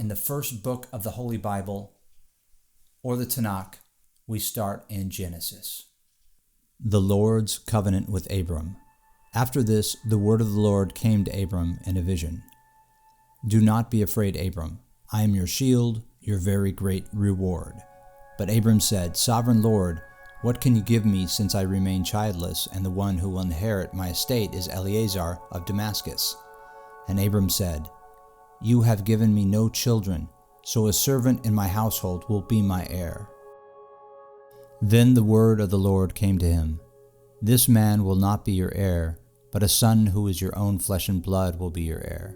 in the first book of the Holy Bible, or the Tanakh, we start in Genesis. The Lord's covenant with Abram. After this, the word of the Lord came to Abram in a vision. Do not be afraid, Abram. I am your shield, your very great reward. But Abram said, Sovereign Lord, what can you give me since I remain childless, and the one who will inherit my estate is Eliezer of Damascus? And Abram said, You have given me no children, so a servant in my household will be my heir. Then the word of the Lord came to him. This man will not be your heir, but a son who is your own flesh and blood will be your heir.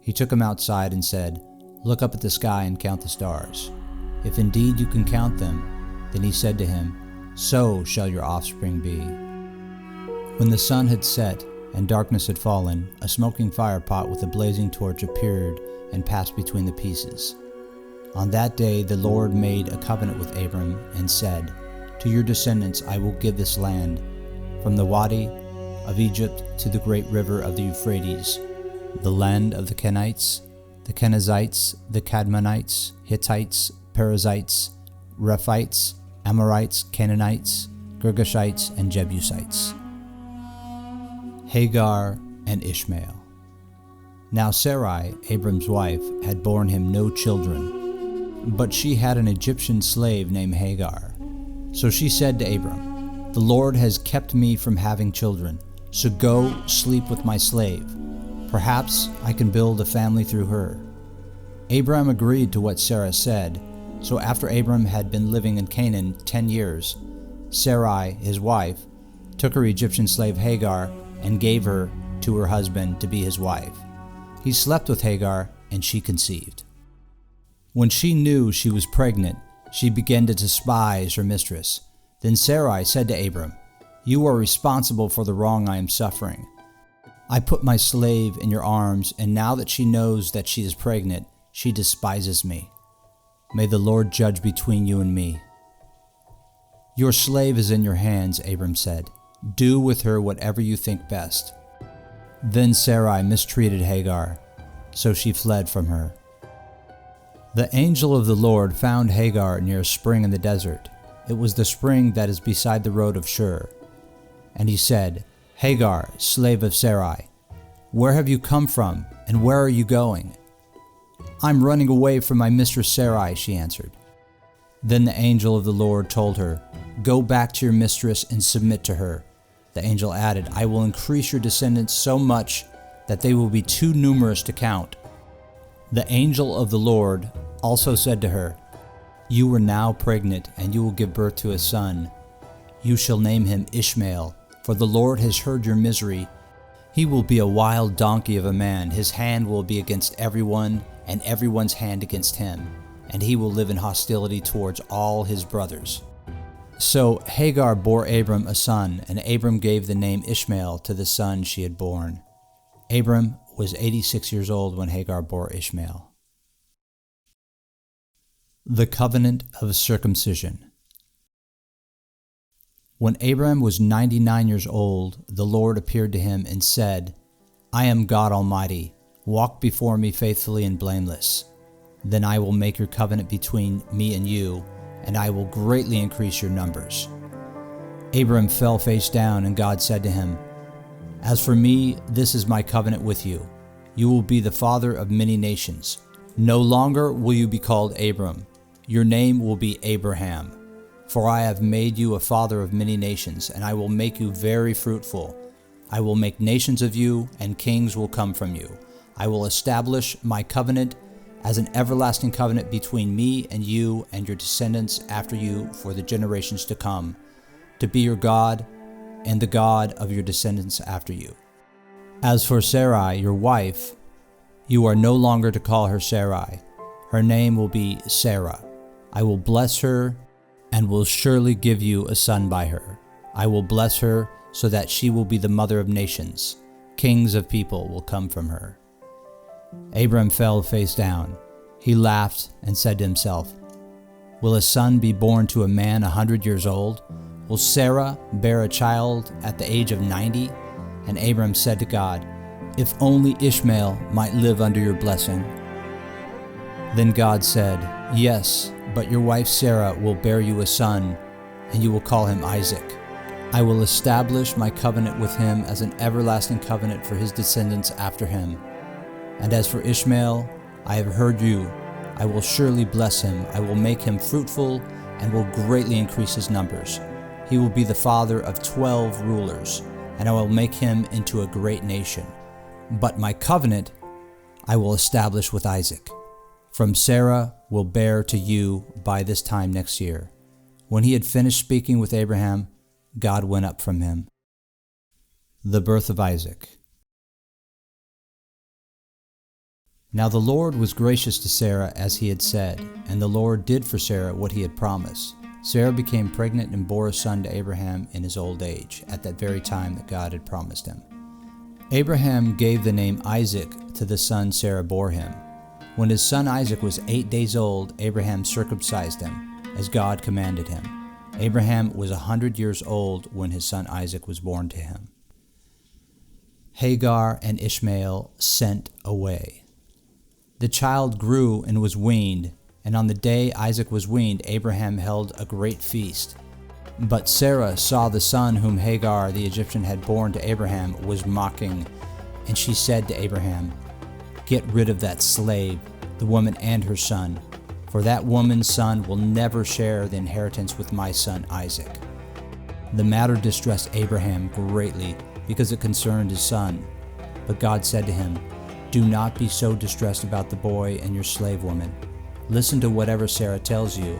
He took him outside and said, Look up at the sky and count the stars. If indeed you can count them, then he said to him, So shall your offspring be. When the sun had set and darkness had fallen, a smoking firepot with a blazing torch appeared and passed between the pieces. On that day the Lord made a covenant with Abram and said, To your descendants I will give this land, from the Wadi of Egypt to the great river of the Euphrates, the land of the Kenites, the Kenizzites, the Cadmonites, Hittites, Perizzites, Rephites, Amorites, Canaanites, Girgashites, and Jebusites. Hagar and Ishmael. Now Sarai, Abram's wife, had borne him no children, but she had an Egyptian slave named Hagar. So she said to Abram, The Lord has kept me from having children, so go sleep with my slave. Perhaps I can build a family through her. Abram agreed to what Sarah said, so after Abram had been living in Canaan 10 years, Sarai, his wife, took her Egyptian slave Hagar and gave her to her husband to be his wife. He slept with Hagar, and she conceived. When she knew she was pregnant, she began to despise her mistress. Then Sarai said to Abram, You are responsible for the wrong I am suffering. I put my slave in your arms, and now that she knows that she is pregnant, she despises me. May the Lord judge between you and me. Your slave is in your hands, Abram said. Do with her whatever you think best. Then Sarai mistreated Hagar, so she fled from her. The angel of the Lord found Hagar near a spring in the desert. It was the spring that is beside the road of Shur. And he said, Hagar, slave of Sarai, where have you come from, and where are you going? I'm running away from my mistress Sarai, she answered. Then the angel of the Lord told her, Go back to your mistress and submit to her. The angel added, I will increase your descendants so much that they will be too numerous to count. The angel of the Lord also said to her, You are now pregnant, and you will give birth to a son. You shall name him Ishmael, for the Lord has heard your misery. He will be a wild donkey of a man. His hand will be against everyone, and everyone's hand against him, and he will live in hostility towards all his brothers. So Hagar bore Abram a son, and Abram gave the name Ishmael to the son she had born. Abram was 86 years old when Hagar bore Ishmael. The covenant of circumcision. When Abram was 99 years old, the Lord appeared to him and said, I am God Almighty. Walk before me faithfully and blameless. Then I will make your covenant between me and you, and I will greatly increase your numbers. Abram fell face down, and God said to him, As for me, this is my covenant with you. You will be the father of many nations. No longer will you be called Abram. Your name will be Abraham. For I have made you a father of many nations, and I will make you very fruitful. I will make nations of you, and kings will come from you. I will establish my covenant as an everlasting covenant between me and you and your descendants after you for the generations to come, to be your God and the God of your descendants after you. As for Sarai, your wife, you are no longer to call her Sarai. Her name will be Sarah. I will bless her and will surely give you a son by her. I will bless her so that she will be the mother of nations. Kings of people will come from her. Abram fell face down. He laughed and said to himself, Will a son be born to a man 100 years old? Will Sarah bear a child at the age of 90? And Abram said to God, If only Ishmael might live under your blessing. Then God said, "Yes, but your wife Sarah will bear you a son, and you will call him Isaac. I will establish my covenant with him as an everlasting covenant for his descendants after him. And as for Ishmael, I have heard you. I will surely bless him. I will make him fruitful and will greatly increase his numbers. He will be the father of 12 rulers, and I will make him into a great nation. But my covenant I will establish with Isaac. From Sarah will bear to you by this time next year." When he had finished speaking with Abraham, God went up from him. The birth of Isaac. Now the Lord was gracious to Sarah as he had said, and the Lord did for Sarah what he had promised. Sarah became pregnant and bore a son to Abraham in his old age, at that very time that God had promised him. Abraham gave the name Isaac to the son Sarah bore him. When his son Isaac was 8 days old, Abraham circumcised him, as God commanded him. Abraham was 100 years old when his son Isaac was born to him. Hagar and Ishmael sent away. The child grew and was weaned, and on the day Isaac was weaned, Abraham held a great feast. But Sarah saw the son whom Hagar the Egyptian had borne to Abraham was mocking, and she said to Abraham, "Get rid of that slave, the woman and her son, for that woman's son will never share the inheritance with my son Isaac." The matter distressed Abraham greatly because it concerned his son. But God said to him, "Do not be so distressed about the boy and your slave woman. Listen to whatever Sarah tells you,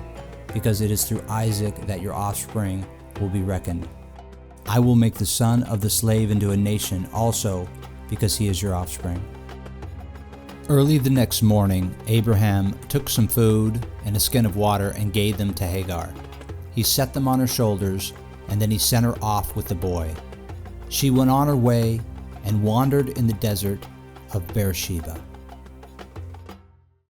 because it is through Isaac that your offspring will be reckoned. I will make the son of the slave into a nation also, because he is your offspring." Early the next morning, Abraham took some food and a skin of water and gave them to Hagar. He set them on her shoulders, and then he sent her off with the boy. She went on her way and wandered in the desert of Beersheba.